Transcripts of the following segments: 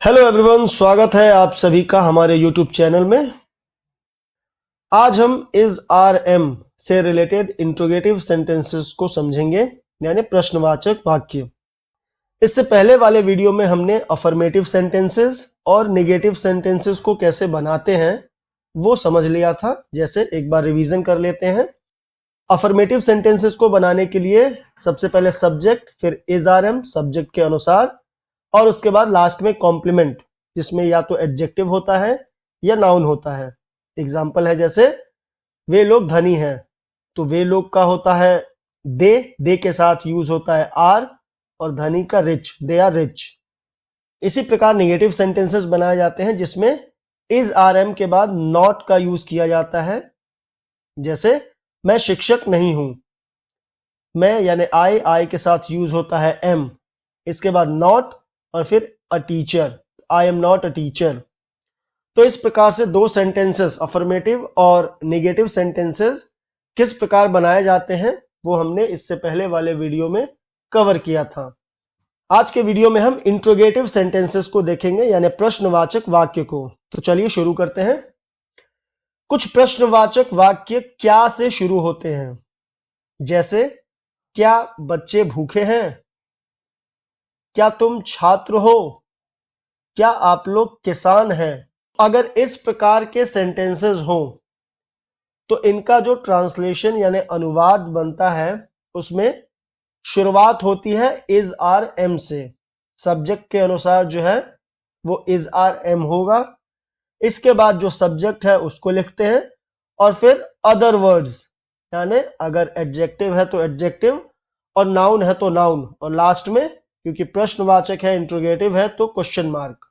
Hello everyone, स्वागत है आप सभी का हमारे यूट्यूब चैनल में। आज हम इज आर एम से रिलेटेड इंट्रोगेटिव सेंटेंसेस को समझेंगे, यानी प्रश्नवाचक वाक्य। इससे पहले वाले वीडियो में हमने अफर्मेटिव सेंटेंसेस और नेगेटिव सेंटेंसेस को कैसे बनाते हैं वो समझ लिया था। जैसे एक बार रिवीजन कर लेते हैं। अफर्मेटिव सेंटेंसेस को बनाने के लिए सबसे पहले सब्जेक्ट, फिर इज आर एम सब्जेक्ट के अनुसार, और उसके बाद लास्ट में कॉम्प्लीमेंट, जिसमें या तो एडजेक्टिव होता है या नाउन होता है। एग्जाम्पल है जैसे वे लोग धनी हैं, तो वे लोग का होता है दे के साथ यूज होता है आर, और धनी का रिच, दे आर रिच। इसी प्रकार नेगेटिव सेंटेंसेस बनाए जाते हैं जिसमें इज आर एम के बाद नॉट का यूज किया जाता है। जैसे मैं शिक्षक नहीं हूं, मैं यानी आई के साथ यूज होता है एम, इसके बाद नॉट और फिर a teacher, I am not a teacher. तो इस प्रकार से दो सेंटेंसेस, अफर्मेटिव और नेगेटिव सेंटेंसेस, किस प्रकार बनाए जाते हैं वो हमने इससे पहले वाले वीडियो में कवर किया था। आज के वीडियो में हम इंट्रोगेटिव सेंटेंसेस को देखेंगे, यानी प्रश्नवाचक वाक्य को। तो चलिए शुरू करते हैं। कुछ प्रश्नवाचक वाक्य क्या से शुरू होते हैं, जैसे क्या बच्चे भूखे हैं, क्या तुम छात्र हो, क्या आप लोग किसान हैं। अगर इस प्रकार के सेंटेंसेस हो तो इनका जो ट्रांसलेशन यानी अनुवाद बनता है उसमें शुरुआत होती है इज आर एम से। सब्जेक्ट के अनुसार जो है वो इज आर एम होगा। इसके बाद जो सब्जेक्ट है उसको लिखते हैं, और फिर अदर वर्ड्स, यानी अगर एडजेक्टिव है तो एडजेक्टिव, और नाउन है तो नाउन, और लास्ट में क्योंकि प्रश्नवाचक है, इंट्रोगेटिव है, तो क्वेश्चन मार्क।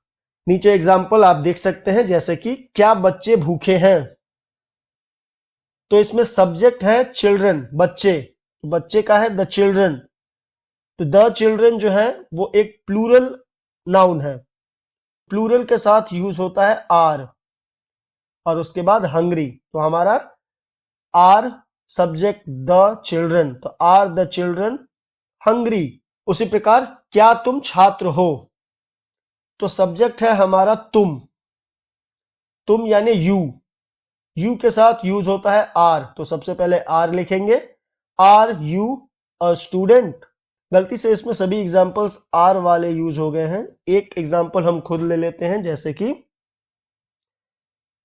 नीचे एग्जाम्पल आप देख सकते हैं, जैसे कि क्या बच्चे भूखे हैं। तो इसमें सब्जेक्ट है चिल्ड्रन, बच्चे, तो बच्चे का है द चिल्ड्रन। तो द चिल्ड्रन जो है वो एक प्लूरल नाउन है, प्लूरल के साथ यूज होता है आर, और उसके बाद हंग्री, तो हमारा आर सब्जेक्ट द चिल्ड्रन, तो आर द चिल्ड्रन हंग्री। उसी प्रकार क्या तुम छात्र हो, तो सब्जेक्ट है हमारा तुम यानी यू के साथ यूज होता है आर, तो सबसे पहले आर लिखेंगे, आर यू अ स्टूडेंट। गलती से इसमें सभी एग्जांपल्स आर वाले यूज हो गए हैं। एक एग्जांपल हम खुद ले लेते हैं, जैसे कि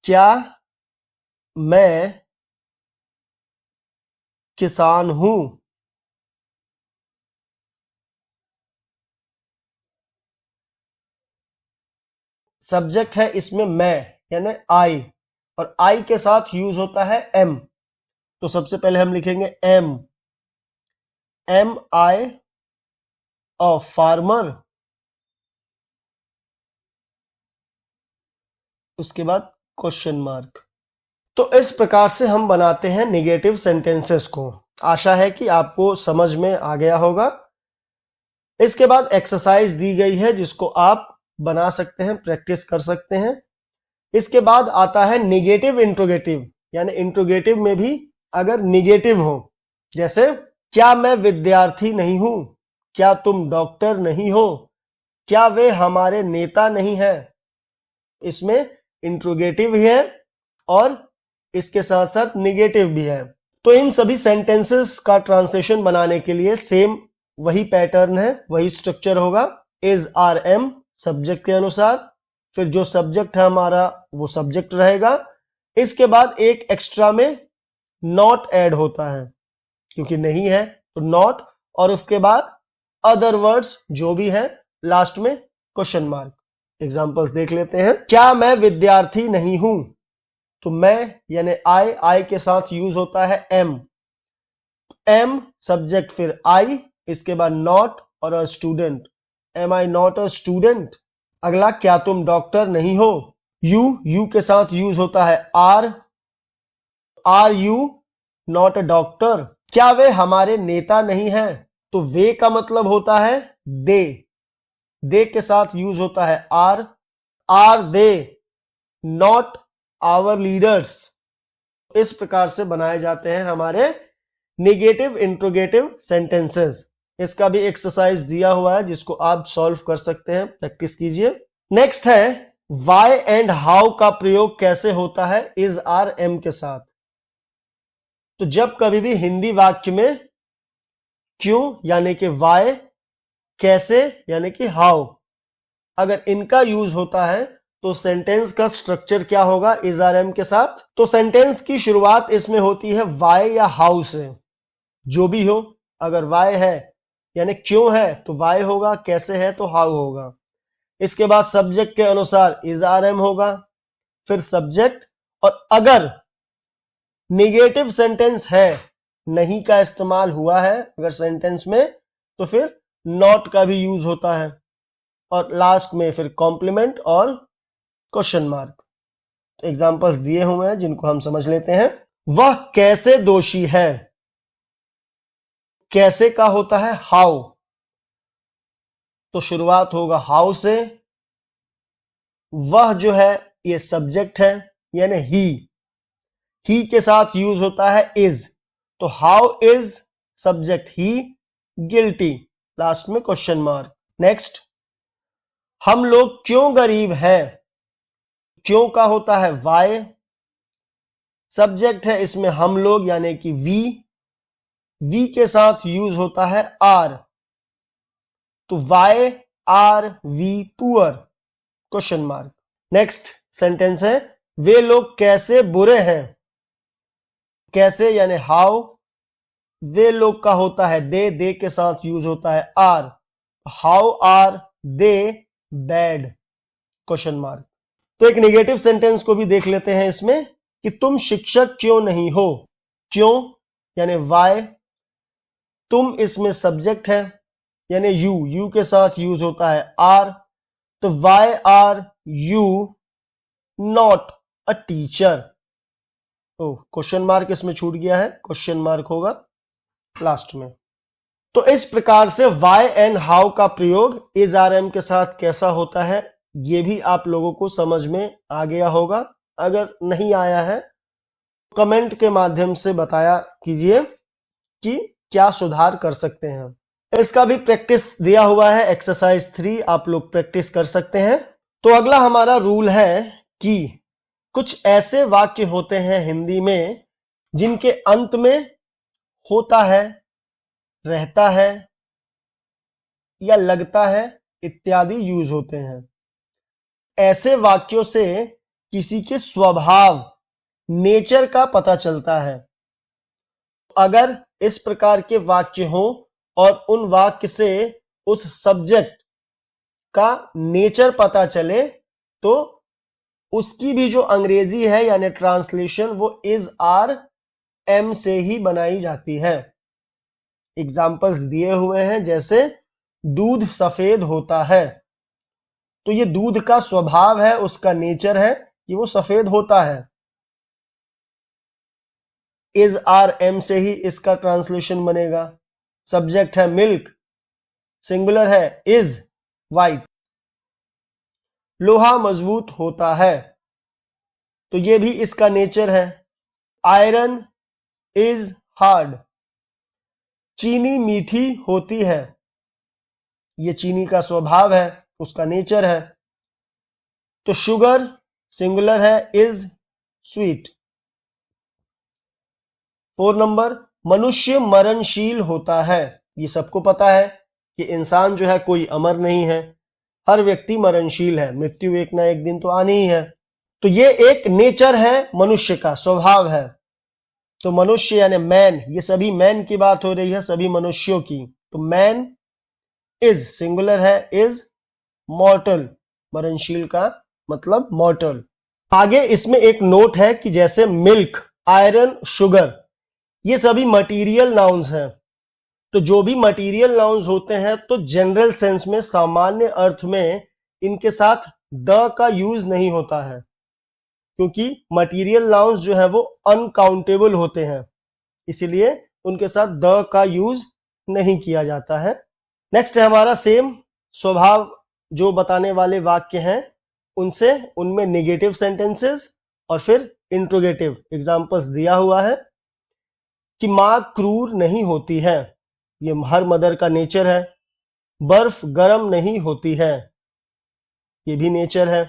क्या मैं किसान हूं। सब्जेक्ट है इसमें मैं यानी आई, और आई के साथ यूज होता है एम, तो सबसे पहले हम लिखेंगे एम आई अ फार्मर। उसके बाद क्वेश्चन मार्क। तो इस प्रकार से हम बनाते हैं नेगेटिव सेंटेंसेस को। आशा है कि आपको समझ में आ गया होगा। इसके बाद एक्सरसाइज दी गई है जिसको आप बना सकते हैं, प्रैक्टिस कर सकते हैं। इसके बाद आता है नेगेटिव इंट्रोगेटिव, यानी इंट्रोगेटिव में भी अगर निगेटिव हो, जैसे क्या मैं विद्यार्थी नहीं हूं, क्या तुम डॉक्टर नहीं हो, क्या वे हमारे नेता नहीं है। इसमें इंट्रोगेटिव भी है और इसके साथ साथ निगेटिव भी है। तो इन सभी सेंटेंसेस का ट्रांसलेशन बनाने के लिए सेम वही पैटर्न है, वही स्ट्रक्चर होगा। इज आर एम सब्जेक्ट के अनुसार, फिर जो सब्जेक्ट है हमारा वो सब्जेक्ट रहेगा। इसके बाद एक एक्स्ट्रा में नॉट ऐड होता है, क्योंकि नहीं है तो नॉट, और उसके बाद अदर वर्ड्स जो भी है, लास्ट में क्वेश्चन मार्क। एग्जांपल्स देख लेते हैं। क्या मैं विद्यार्थी नहीं हूं, तो मैं यानी आई के साथ यूज होता है एम सब्जेक्ट, फिर आई, इसके बाद नॉट और a student, am I not a student. अगला क्या तुम डॉक्टर नहीं हो, यू के साथ यूज होता है are you not a doctor. क्या वे हमारे नेता नहीं है, तो वे का मतलब होता है दे के साथ यूज होता है are they not our leaders. इस प्रकार से बनाए जाते हैं हमारे नेगेटिव इंट्रोगेटिव सेंटेंसेस। इसका भी एक्सरसाइज दिया हुआ है जिसको आप सॉल्व कर सकते हैं, प्रैक्टिस कीजिए। नेक्स्ट है वाई एंड हाउ का प्रयोग कैसे होता है इज आर एम के साथ। तो जब कभी भी हिंदी वाक्य में क्यों यानी कि वाई, कैसे यानी कि हाउ, अगर इनका यूज होता है तो सेंटेंस का स्ट्रक्चर क्या होगा इज आर एम के साथ। तो सेंटेंस की शुरुआत इसमें होती है वाई या हाउ से, जो भी हो। अगर वाई है यानी क्यों है तो वाई होगा, कैसे है तो हाउ होगा। इसके बाद सब्जेक्ट के अनुसार इज आर एम होगा, फिर सब्जेक्ट, और अगर निगेटिव सेंटेंस है, नहीं का इस्तेमाल हुआ है अगर सेंटेंस में, तो फिर नॉट का भी यूज होता है, और लास्ट में फिर कॉम्प्लीमेंट और क्वेश्चन मार्क। तो एग्जांपल्स दिए हुए हैं जिनको हम समझ लेते हैं। वह कैसे दोषी है, कैसे का होता है हाउ, तो शुरुआत होगा हाउ से। वह जो है ये सब्जेक्ट है यानी ही के साथ यूज होता है इज, तो how is subject he guilty, last में क्वेश्चन मार्क। नेक्स्ट, हम लोग क्यों गरीब हैं, क्यों का होता है वाई, सब्जेक्ट है इसमें हम लोग यानी कि वी के साथ यूज होता है आर, तो why are we poor, question mark. Next sentence है वे लोग कैसे बुरे हैं, कैसे यानी हाउ, वे लोग का होता है दे के साथ यूज होता है are, how are they bad, question mark. तो एक नेगेटिव सेंटेंस को भी देख लेते हैं इसमें कि तुम शिक्षक क्यों नहीं हो, क्यों यानी वाई, तुम इसमें सब्जेक्ट है यानी यू के साथ यूज होता है आर, तो why are you not a teacher, ओ क्वेश्चन मार्क इसमें छूट गया है, क्वेश्चन मार्क होगा लास्ट में। तो इस प्रकार से वाई एंड हाउ का प्रयोग इज आर एम के साथ कैसा होता है ये भी आप लोगों को समझ में आ गया होगा। अगर नहीं आया है कमेंट के माध्यम से बताया कीजिए कि क्या सुधार कर सकते हैं। इसका भी प्रैक्टिस दिया हुआ है एक्सरसाइज 3, आप लोग प्रैक्टिस कर सकते हैं। तो अगला हमारा रूल है कि कुछ ऐसे वाक्य होते हैं हिंदी में जिनके अंत में होता है, रहता है या लगता है इत्यादि यूज होते हैं। ऐसे वाक्यों से किसी के स्वभाव, नेचर का पता चलता है। अगर इस प्रकार के वाक्य हो और उन वाक्य से उस सब्जेक्ट का नेचर पता चले तो उसकी भी जो अंग्रेजी है यानी ट्रांसलेशन वो इज आर एम से ही बनाई जाती है। एग्जाम्पल्स दिए हुए हैं जैसे दूध सफेद होता है, तो ये दूध का स्वभाव है, उसका नेचर है कि वो सफेद होता है। इज आर एम से ही इसका ट्रांसलेशन बनेगा। सब्जेक्ट है मिल्क, सिंगुलर है इज वाइट। लोहा मजबूत होता है, तो ये भी इसका नेचर है। Iron is hard. चीनी मीठी होती है, ये चीनी का स्वभाव है, उसका नेचर है। तो शुगर सिंगुलर है इज स्वीट। 4 नंबर, मनुष्य मरणशील होता है। ये सबको पता है कि इंसान जो है कोई अमर नहीं है, हर व्यक्ति मरणशील है, मृत्यु एक ना एक दिन तो आनी ही है। तो ये एक नेचर है, मनुष्य का स्वभाव है। तो मनुष्य यानी मैन, ये सभी मैन की बात हो रही है, सभी मनुष्यों की। तो मैन इज सिंगुलर है इज मॉर्टल, मरणशील का मतलब मॉर्टल। आगे इसमें एक नोट है कि जैसे मिल्क, आयरन, शुगर, ये सभी मटीरियल नाउन्स हैं। तो जो भी मटीरियल नाउन्स होते हैं तो जनरल सेंस में, सामान्य अर्थ में इनके साथ द का यूज नहीं होता है, क्योंकि मटीरियल नाउन्स जो है वो अनकाउंटेबल होते हैं, इसीलिए उनके साथ द का यूज नहीं किया जाता है। नेक्स्ट है हमारा सेम स्वभाव जो बताने वाले वाक्य हैं उनसे, उनमें नेगेटिव सेंटेंसेस और फिर इंट्रोगेटिव। एग्जांपल्स दिया हुआ है कि मां क्रूर नहीं होती है, ये हर मदर का नेचर है। बर्फ गर्म नहीं होती है, ये भी नेचर है।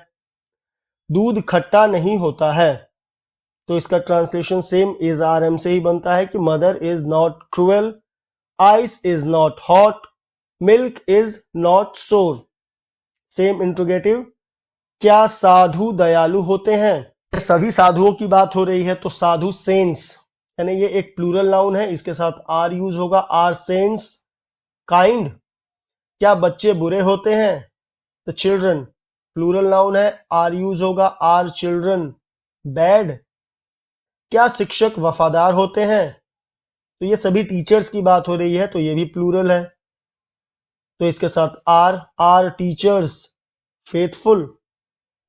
दूध खट्टा नहीं होता है, तो इसका translation same is are am से ही बनता है कि mother is not cruel, ice is not hot, milk is not sour. Same interrogative, क्या साधु दयालु होते हैं? सभी साधुओं की बात हो रही है, तो साधु सेंट्स, यानी ये एक प्लूरल नाउन है, इसके साथ आर यूज होगा, आर सेंट्स काइंड। क्या बच्चे बुरे होते हैं? द चिल्ड्रन, प्लूरल नाउन है, आर यूज होगा, आर चिल्ड्रन बैड। क्या शिक्षक वफादार होते हैं? तो ये सभी टीचर्स की बात हो रही है, तो ये भी प्लूरल है, तो इसके साथ आर टीचर्स फेथफुल।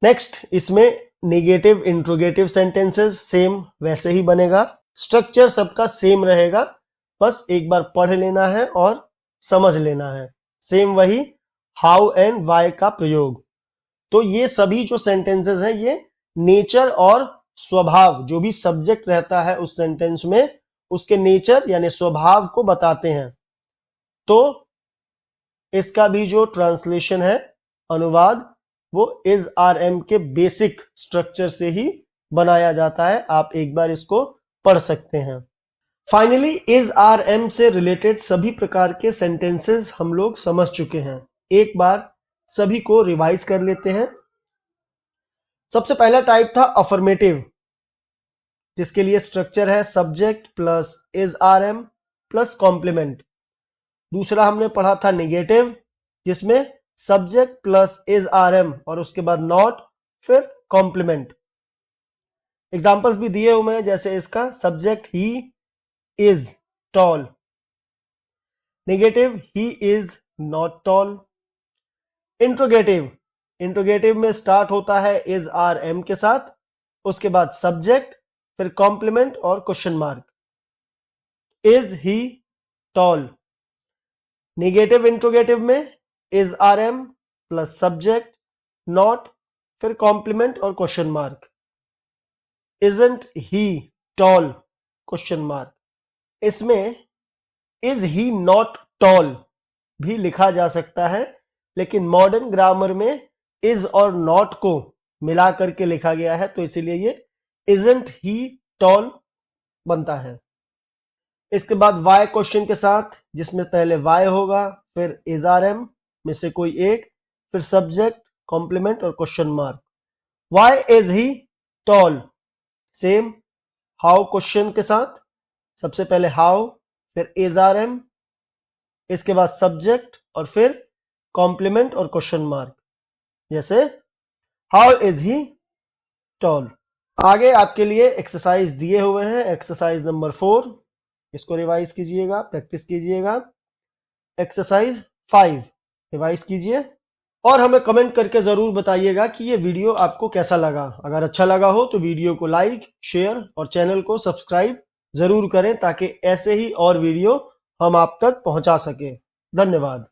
नेक्स्ट, इसमें नेगेटिव इंट्रोगेटिव सेंटेंसेस सेम वैसे ही बनेगा, स्ट्रक्चर सबका सेम रहेगा, बस एक बार पढ़ लेना है और समझ लेना है। सेम वही हाउ एंड वाई का प्रयोग। तो ये सभी जो सेंटेंसेस हैं ये नेचर और स्वभाव, जो भी सब्जेक्ट रहता है उस सेंटेंस में, उसके नेचर यानी स्वभाव को बताते हैं। तो इसका भी जो ट्रांसलेशन है, अनुवाद, वो इज आर एम के बेसिक स्ट्रक्चर से ही बनाया जाता है। आप एक बार इसको पढ़ सकते हैं। फाइनली इज आर एम से रिलेटेड सभी प्रकार के सेंटेंसेस हम लोग समझ चुके हैं। एक बार सभी को रिवाइज कर लेते हैं। सबसे पहला टाइप था अफर्मेटिव, जिसके लिए स्ट्रक्चर है subject plus is are am plus complement. दूसरा हमने पढ़ा था नेगेटिव, जिसमें subject plus is are am और उसके बाद नॉट, फिर कॉम्प्लीमेंट। एग्जाम्पल्स भी दिए हुए हैं, जैसे इसका subject he is tall, negative he is not toll. Interrogative में स्टार्ट होता है इज आर एम के साथ, उसके बाद सब्जेक्ट, फिर कॉम्प्लीमेंट और question mark. Is he tall. Negative interrogative में is are am plus subject, not, फिर कॉम्प्लीमेंट और question mark. Isn't he tall, question mark. इसमें इज ही नॉट टॉल भी लिखा जा सकता है, लेकिन मॉडर्न ग्रामर में इज और नॉट को मिला करके लिखा गया है, तो इसीलिए ये इजंट ही टॉल बनता है। इसके बाद वाई क्वेश्चन के साथ, जिसमें पहले वाई होगा, फिर इज आर एम में से कोई एक, फिर सब्जेक्ट, कॉम्प्लीमेंट और question mark. Why is he tall, same how question के साथ, सबसे पहले हाउ, फिर इज आर एम, इसके बाद सब्जेक्ट और फिर कॉम्प्लीमेंट और क्वेश्चन मार्क, जैसे हाउ इज ही टॉल। आगे आपके लिए एक्सरसाइज दिए हुए हैं, एक्सरसाइज नंबर 4, इसको रिवाइज कीजिएगा, प्रैक्टिस कीजिएगा। एक्सरसाइज 5 रिवाइज कीजिए और हमें कमेंट करके जरूर बताइएगा कि ये वीडियो आपको कैसा लगा। अगर अच्छा लगा हो तो वीडियो को लाइक, शेयर और चैनल को सब्सक्राइब जरूर करें, ताकि ऐसे ही और वीडियो हम आप तक पहुंचा सकें। धन्यवाद।